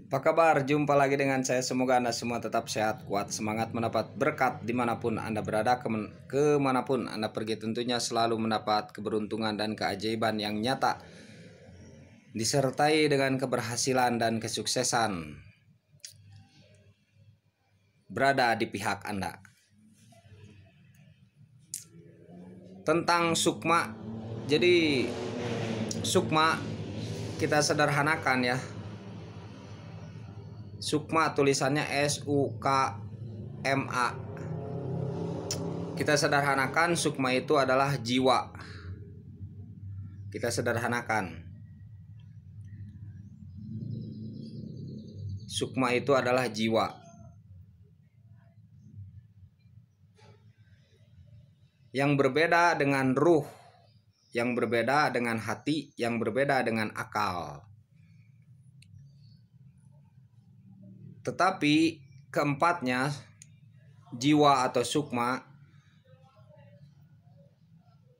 Apa kabar? Jumpa lagi dengan saya. Semoga Anda semua tetap sehat, kuat, semangat mendapat berkat dimanapun Anda berada, kemanapun Anda pergi. Tentunya selalu mendapat keberuntungan dan keajaiban yang nyata, disertai dengan keberhasilan dan kesuksesan berada di pihak Anda. Tentang sukma, jadi sukma kita sederhanakan ya. Sukma tulisannya SUKMA. Kita sederhanakan, sukma itu adalah jiwa. Kita sederhanakan. Sukma itu adalah jiwa. Yang berbeda dengan ruh, yang berbeda dengan hati, yang berbeda dengan akal. Tetapi keempatnya, jiwa atau sukma,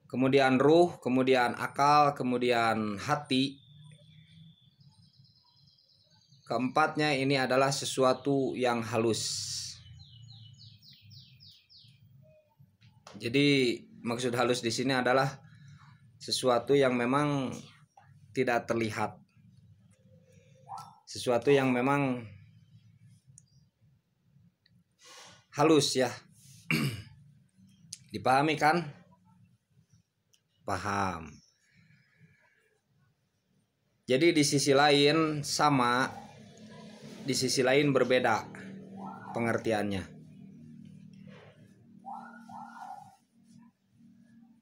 kemudian ruh, kemudian akal, kemudian hati, keempatnya ini adalah sesuatu yang halus. Jadi maksud halus di sini adalah sesuatu yang memang tidak terlihat, sesuatu yang memang halus ya. Dipahami kan? Paham. Jadi di sisi lain sama, di sisi lain berbeda pengertiannya.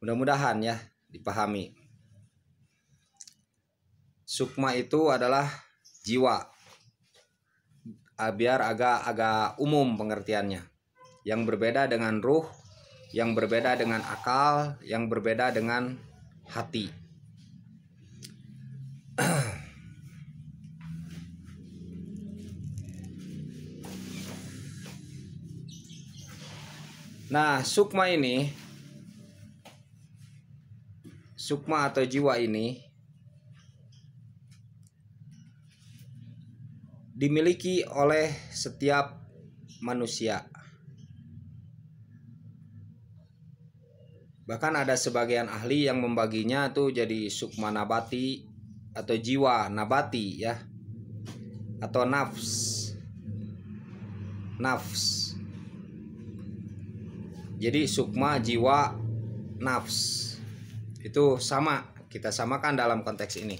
Mudah-mudahan ya dipahami. Sukma itu adalah jiwa. Biar agak umum pengertiannya. Yang berbeda dengan ruh, yang berbeda dengan akal, yang berbeda dengan hati. Nah, sukma ini, sukma atau jiwa ini dimiliki oleh setiap manusia. Bahkan ada sebagian ahli yang membaginya tuh jadi sukma nabati atau jiwa nabati ya, atau nafs. Jadi sukma, jiwa, nafs itu sama, kita samakan dalam konteks ini.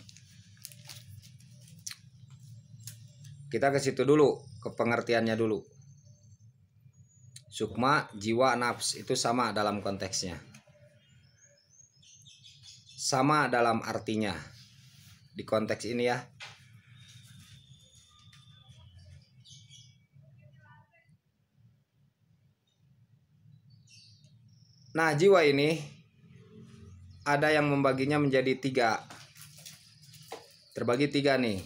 Kita ke situ dulu, ke pengertiannya dulu. Sukma, jiwa, nafs itu sama dalam konteksnya. Sama dalam artinya di konteks ini ya. Nah, jiwa ini ada yang membaginya menjadi 3. Terbagi 3 nih.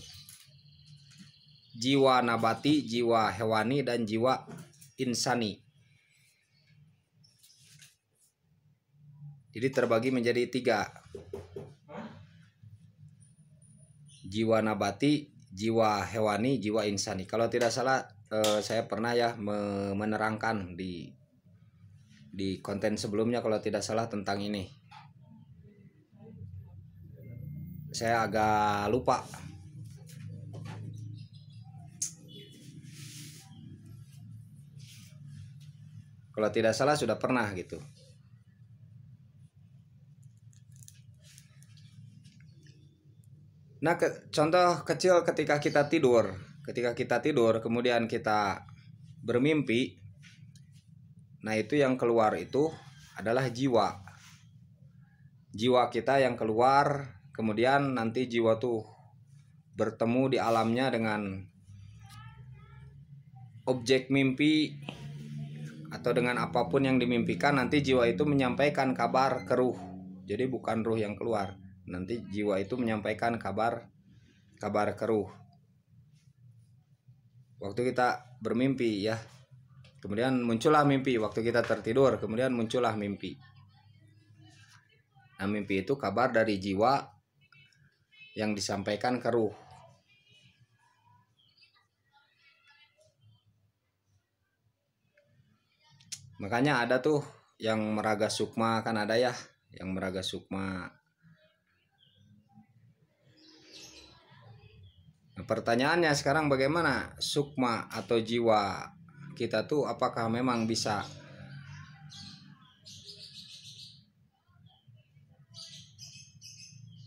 Jiwa nabati, jiwa hewani, dan jiwa insani. Jadi terbagi menjadi 3. Jiwa nabati, jiwa hewani, jiwa insani. Kalau tidak salah saya pernah ya menerangkan di konten sebelumnya kalau tidak salah tentang ini. Saya agak lupa. Kalau tidak salah sudah pernah gitu. Nah, contoh kecil ketika kita tidur. Ketika kita tidur kemudian kita bermimpi. Nah, itu yang keluar itu adalah jiwa. Jiwa kita yang keluar, kemudian nanti jiwa tuh bertemu di alamnya dengan objek mimpi atau dengan apapun yang dimimpikan. Nanti jiwa itu menyampaikan kabar ke ruh. Jadi bukan ruh yang keluar. Nanti jiwa itu menyampaikan kabar ke ruh. Waktu kita bermimpi ya. Kemudian muncullah mimpi. Waktu kita tertidur kemudian muncullah mimpi. Nah, mimpi itu kabar dari jiwa yang disampaikan ke ruh. Makanya ada tuh yang meraga sukma, kan ada ya yang meraga sukma. Nah, pertanyaannya sekarang bagaimana sukma atau jiwa kita tuh apakah memang bisa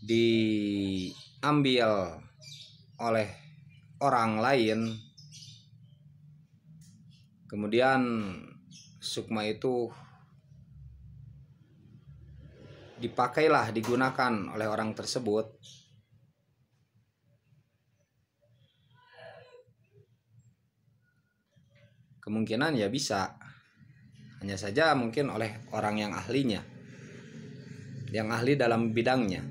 diambil oleh orang lain, kemudian sukma itu dipakailah, digunakan oleh orang tersebut. Kemungkinan ya bisa, hanya saja mungkin oleh orang yang ahlinya, yang ahli dalam bidangnya.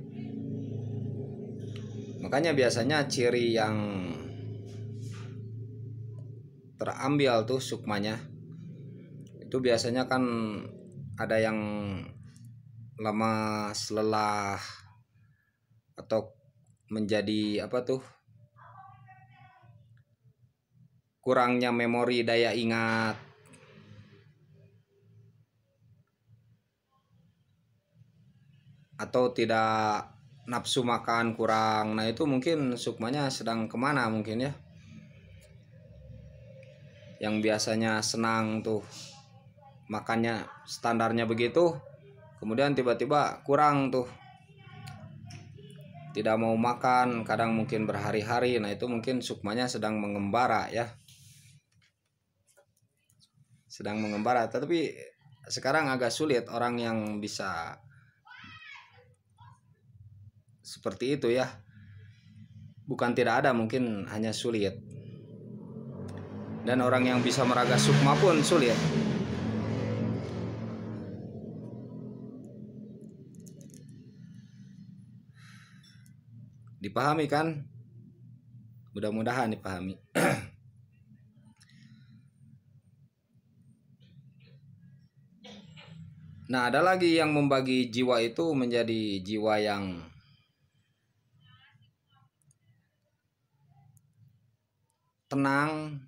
Makanya biasanya ciri yang terambil tuh sukmanya itu biasanya kan ada yang lemas, lelah, atau menjadi apa tuh, kurangnya memori, daya ingat, atau tidak nafsu makan kurang. Nah itu mungkin sukmanya sedang kemana mungkin ya, yang biasanya senang tuh makannya standarnya begitu, kemudian tiba-tiba kurang tuh, tidak mau makan, kadang mungkin berhari-hari. Nah itu mungkin sukmanya sedang mengembara ya, sedang mengembara. Tetapi sekarang agak sulit orang yang bisa seperti itu ya, bukan tidak ada, mungkin hanya sulit. Dan orang yang bisa meraga sukma pun sulit. Dipahami kan? Mudah-mudahan dipahami. Nah, ada lagi yang membagi jiwa itu menjadi jiwa yang tenang,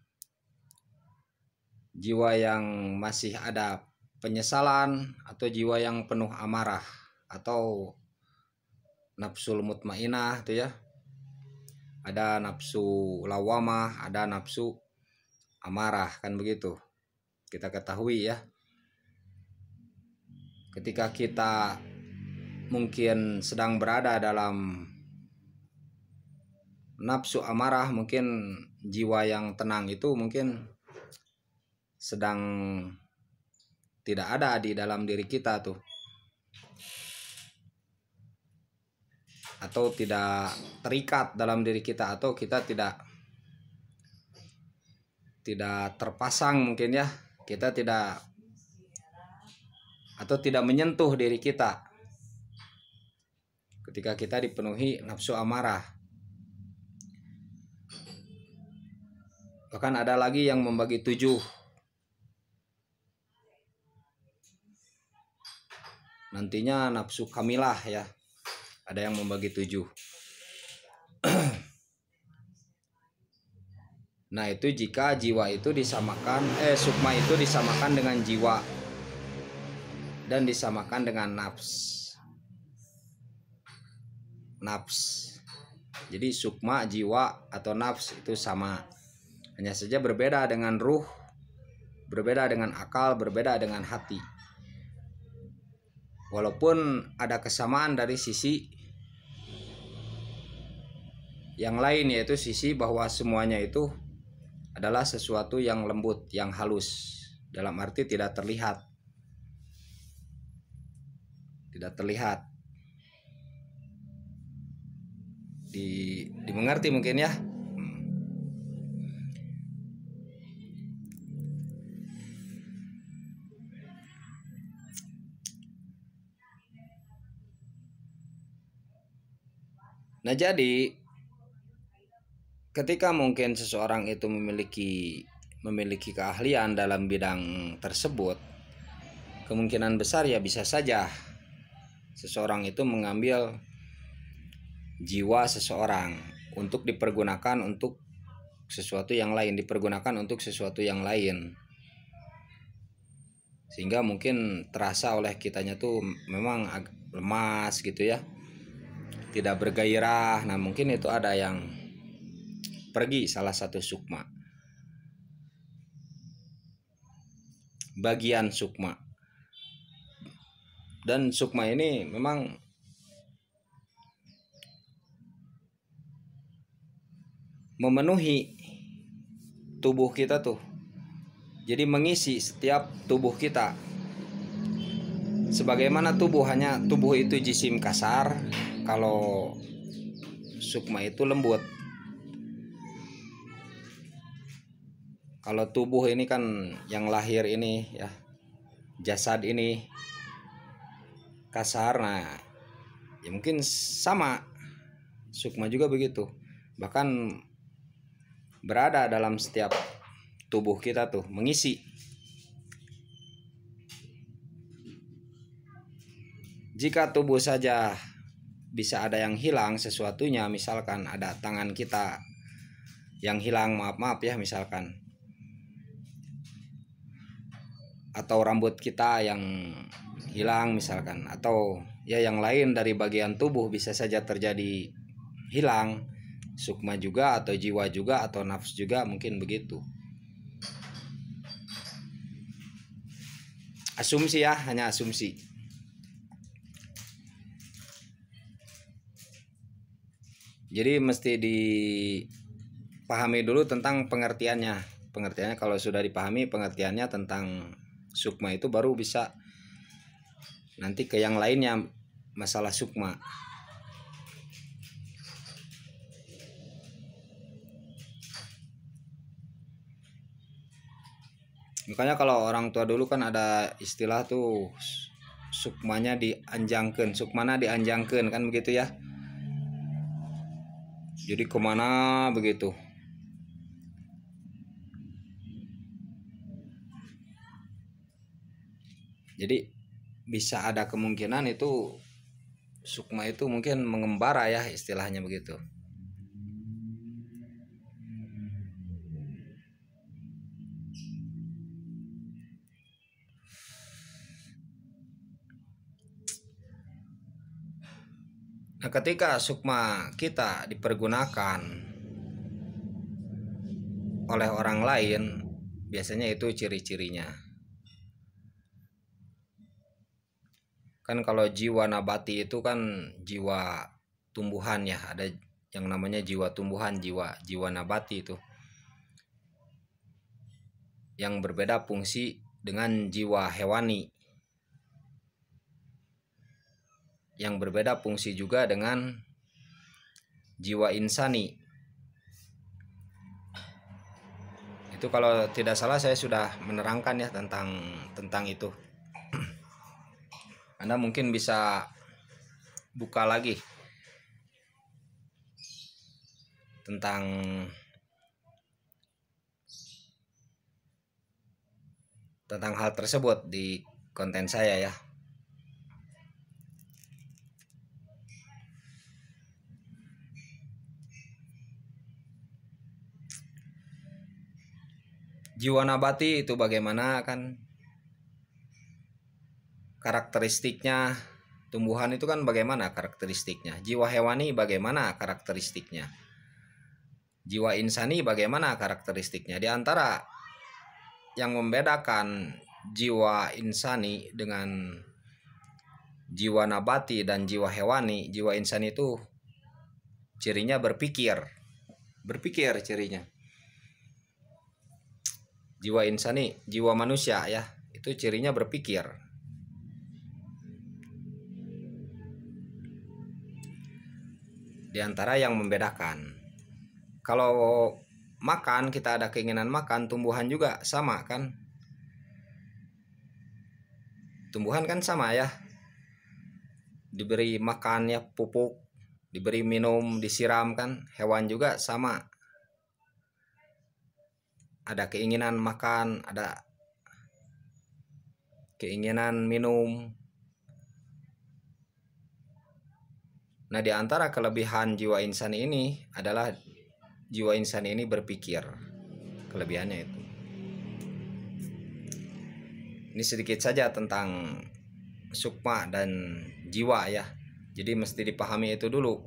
jiwa yang masih ada penyesalan, atau jiwa yang penuh amarah atau nafsul mutmainah itu ya. Ada nafsu lawamah, ada nafsu amarah, kan begitu. Kita ketahui ya. Ketika kita mungkin sedang berada dalam nafsu amarah, mungkin jiwa yang tenang itu mungkin sedang tidak ada di dalam diri kita tuh, atau tidak terikat dalam diri kita, atau kita tidak terpasang mungkin ya, kita tidak, atau tidak menyentuh diri kita ketika kita dipenuhi nafsu amarah. Bahkan ada lagi yang membagi 7. Nantinya nafsu kamilah ya, ada yang membagi 7. Nah itu jika jiwa itu disamakan, sukma itu disamakan dengan jiwa dan disamakan dengan nafs. Jadi sukma, jiwa atau nafs itu sama, hanya saja berbeda dengan ruh, berbeda dengan akal, berbeda dengan hati. Walaupun ada kesamaan dari sisi yang lain, yaitu sisi bahwa semuanya itu adalah sesuatu yang lembut, yang halus, dalam arti tidak terlihat. Dimengerti mungkin ya. Nah jadi ketika mungkin seseorang itu memiliki keahlian dalam bidang tersebut, kemungkinan besar ya bisa saja seseorang itu mengambil jiwa seseorang untuk dipergunakan untuk sesuatu yang lain, sehingga mungkin terasa oleh kitanya tuh memang lemas gitu ya, tidak bergairah. Nah mungkin itu ada yang pergi salah satu sukma, bagian sukma. Dan sukma ini memang memenuhi tubuh kita tuh, jadi mengisi setiap tubuh kita. Sebagaimana tubuh itu jisim kasar, kalau sukma itu lembut. Kalau tubuh ini kan yang lahir ini ya, jasad ini kasar. Nah ya mungkin sama sukma juga begitu, bahkan berada dalam setiap tubuh kita tuh, mengisi. Jika tubuh saja bisa ada yang hilang sesuatunya, misalkan ada tangan kita yang hilang, maaf ya misalkan, atau rambut kita yang hilang misalkan, atau ya yang lain dari bagian tubuh bisa saja terjadi hilang, sukma juga atau jiwa juga atau nafs juga, mungkin begitu. Asumsi ya, hanya asumsi. Jadi mesti dipahami dulu tentang pengertiannya. Pengertiannya kalau sudah dipahami pengertiannya tentang sukma itu, baru bisa nanti ke yang lainnya masalah sukma. Makanya kalau orang tua dulu kan ada istilah tuh, sukmanya dianjangkan, sukmana dianjangkan, kan begitu ya. Jadi kemana begitu. Jadi bisa ada kemungkinan itu sukma itu mungkin mengembara ya, istilahnya begitu. Nah ketika sukma kita dipergunakan oleh orang lain, biasanya itu ciri-cirinya. Kan kalau jiwa nabati itu kan jiwa tumbuhan ya, ada yang namanya jiwa tumbuhan, jiwa nabati itu yang berbeda fungsi dengan jiwa hewani, yang berbeda fungsi juga dengan jiwa insani. Itu kalau tidak salah saya sudah menerangkan ya tentang itu. Anda mungkin bisa buka lagi tentang hal tersebut di konten saya ya. Jiwa nabati itu bagaimana kan karakteristiknya, tumbuhan itu kan bagaimana karakteristiknya, jiwa hewani bagaimana karakteristiknya, jiwa insani bagaimana karakteristiknya. Di antara yang membedakan jiwa insani dengan jiwa nabati dan jiwa hewani, jiwa insani itu cirinya berpikir cirinya. Jiwa insani, jiwa manusia ya, itu cirinya berpikir. Di antara yang membedakan. Kalau makan, kita ada keinginan makan, tumbuhan juga sama kan? Tumbuhan kan sama ya. Diberi makan ya, pupuk, diberi minum, disiram kan? Hewan juga sama. Ada keinginan makan, ada keinginan minum. Nah, di antara kelebihan jiwa insan ini adalah jiwa insan ini berpikir. Kelebihannya itu. Ini sedikit saja tentang sukma dan jiwa ya. Jadi mesti dipahami itu dulu.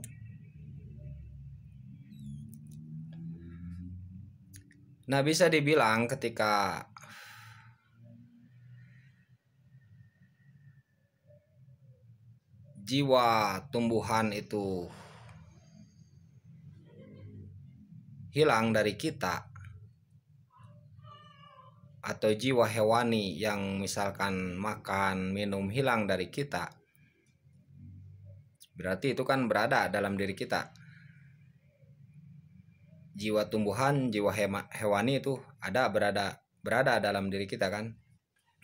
Nah, bisa dibilang ketika jiwa tumbuhan itu hilang dari kita, atau jiwa hewani yang misalkan makan, minum hilang dari kita, berarti itu kan berada dalam diri kita. Jiwa tumbuhan, jiwa hewani itu berada dalam diri kita kan.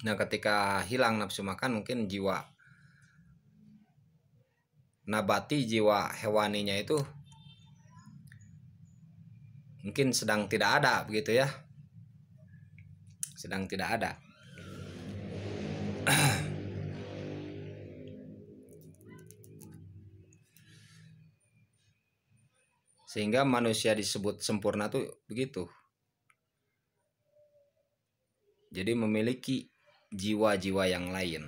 Nah, ketika hilang nafsu makan, mungkin jiwa nabati, jiwa hewaninya itu mungkin sedang tidak ada begitu ya. Sedang tidak ada. Sehingga manusia disebut sempurna tuh begitu. Jadi memiliki jiwa-jiwa yang lain.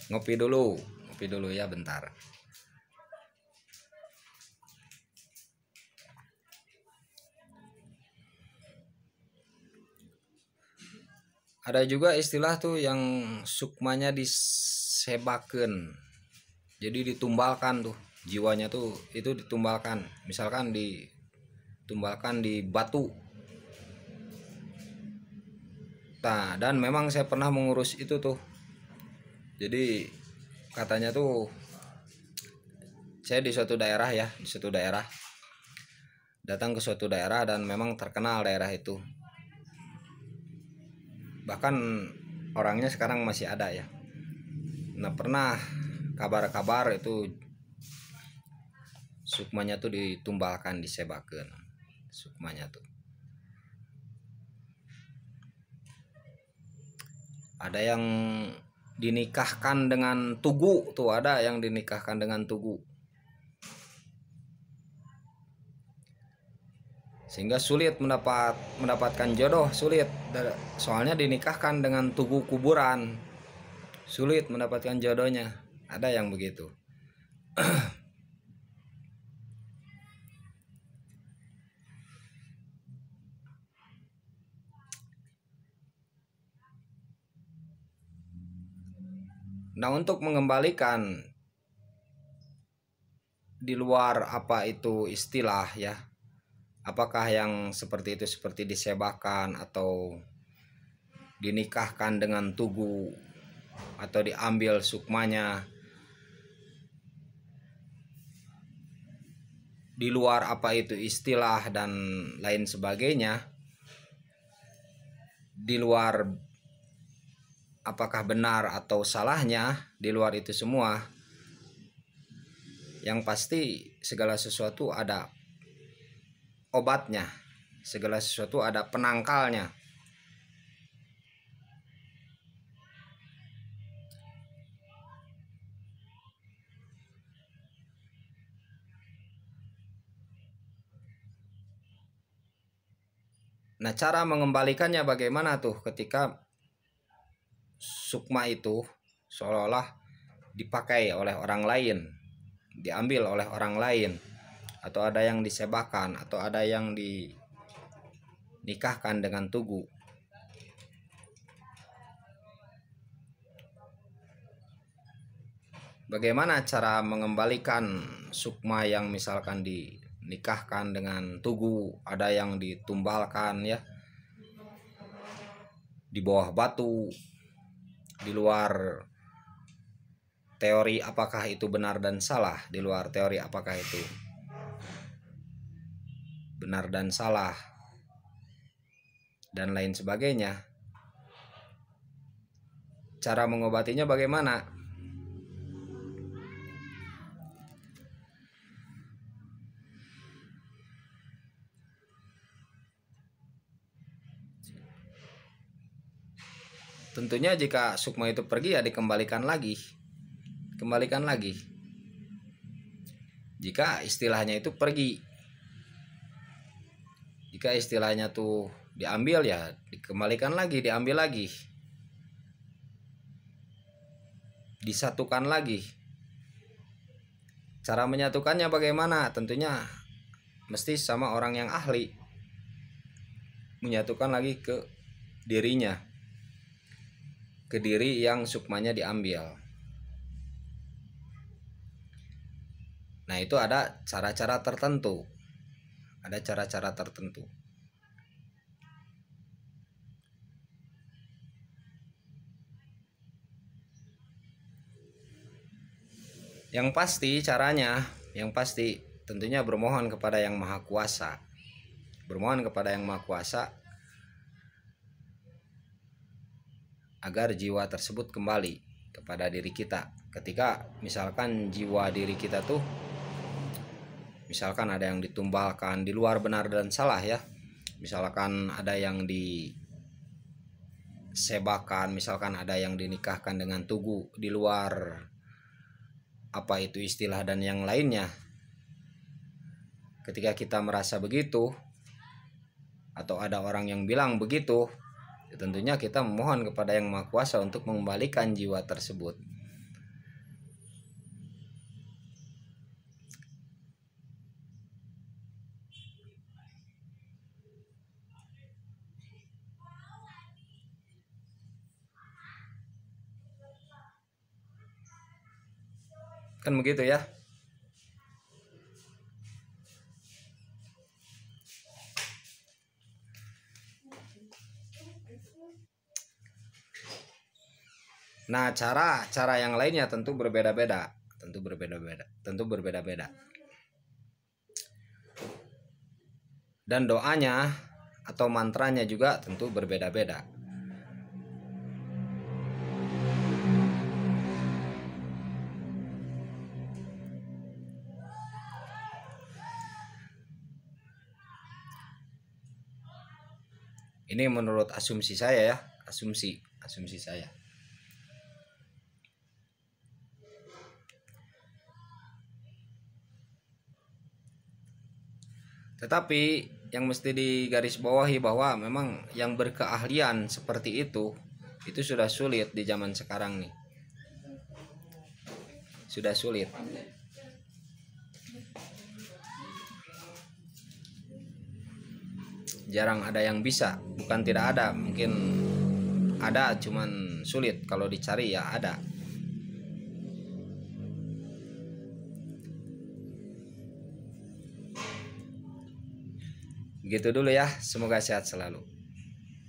Ngopi dulu ya bentar. Ada juga istilah tuh yang sukmanya disebaken. Jadi ditumbalkan tuh, jiwanya tuh itu ditumbalkan. Misalkan ditumbalkan di batu. Nah, dan memang saya pernah mengurus itu tuh. Jadi katanya tuh saya di suatu daerah ya, datang ke suatu daerah dan memang terkenal daerah itu. Bahkan orangnya sekarang masih ada ya. Nah, pernah kabar-kabar itu sukmanya tuh ditumbalkan, disebaken sukmanya tuh. Ada yang dinikahkan dengan tugu tuh, ada yang dinikahkan dengan tugu. Sehingga sulit mendapatkan jodoh, sulit. Soalnya dinikahkan dengan tugu kuburan. Sulit mendapatkan jodohnya. Ada yang begitu. Nah, untuk mengembalikan di luar apa itu istilah ya, apakah yang seperti itu seperti disebakan atau dinikahkan dengan tugu atau diambil sukmanya, di luar apa itu istilah dan lain sebagainya, di luar apakah benar atau salahnya, di luar itu semua, yang pasti segala sesuatu ada obatnya, segala sesuatu ada penangkalnya. Nah, cara mengembalikannya bagaimana tuh ketika sukma itu seolah-olah dipakai oleh orang lain, diambil oleh orang lain, atau ada yang disebakan, atau ada yang dinikahkan dengan tugu. Bagaimana cara mengembalikan sukma yang misalkan dinikahkan dengan tugu, ada yang ditumbalkan ya, di bawah batu, di luar teori apakah itu benar dan salah, di luar teori apakah itu benar dan salah, dan lain sebagainya. Cara mengobatinya bagaimana? tentunya jika sukma itu pergi ya dikembalikan lagi. Kembalikan lagi. Jika istilahnya itu pergi. Jika istilahnya tuh diambil ya dikembalikan lagi, diambil lagi. Disatukan lagi. Cara menyatukannya bagaimana? Tentunya mesti sama orang yang ahli. Menyatukan lagi ke dirinya. Ke diri yang sukmanya diambil. Nah, itu ada cara-cara tertentu. Ada cara-cara tertentu. Yang pasti caranya, yang pasti tentunya bermohon kepada Yang Maha Kuasa. Bermohon kepada Yang Maha Kuasa agar jiwa tersebut kembali kepada diri kita. Ketika misalkan jiwa diri kita tuh misalkan ada yang ditumbalkan di luar benar dan salah ya. Misalkan ada yang disebakan, misalkan ada yang dinikahkan dengan tugu di luar apa itu istilah dan yang lainnya. Ketika kita merasa begitu atau ada orang yang bilang begitu, ya tentunya kita memohon kepada Yang Maha Kuasa untuk mengembalikan jiwa tersebut. Kan begitu ya. Nah, cara yang lainnya tentu berbeda-beda, Dan doanya atau mantranya juga tentu berbeda-beda. Ini menurut asumsi saya ya, asumsi saya. Tetapi yang mesti digarisbawahi bahwa memang yang berkeahlian seperti itu sudah sulit di zaman sekarang nih. Sudah sulit. Jarang ada yang bisa, bukan tidak ada, mungkin ada cuman sulit, kalau dicari ya ada. Begitu dulu ya, semoga sehat selalu.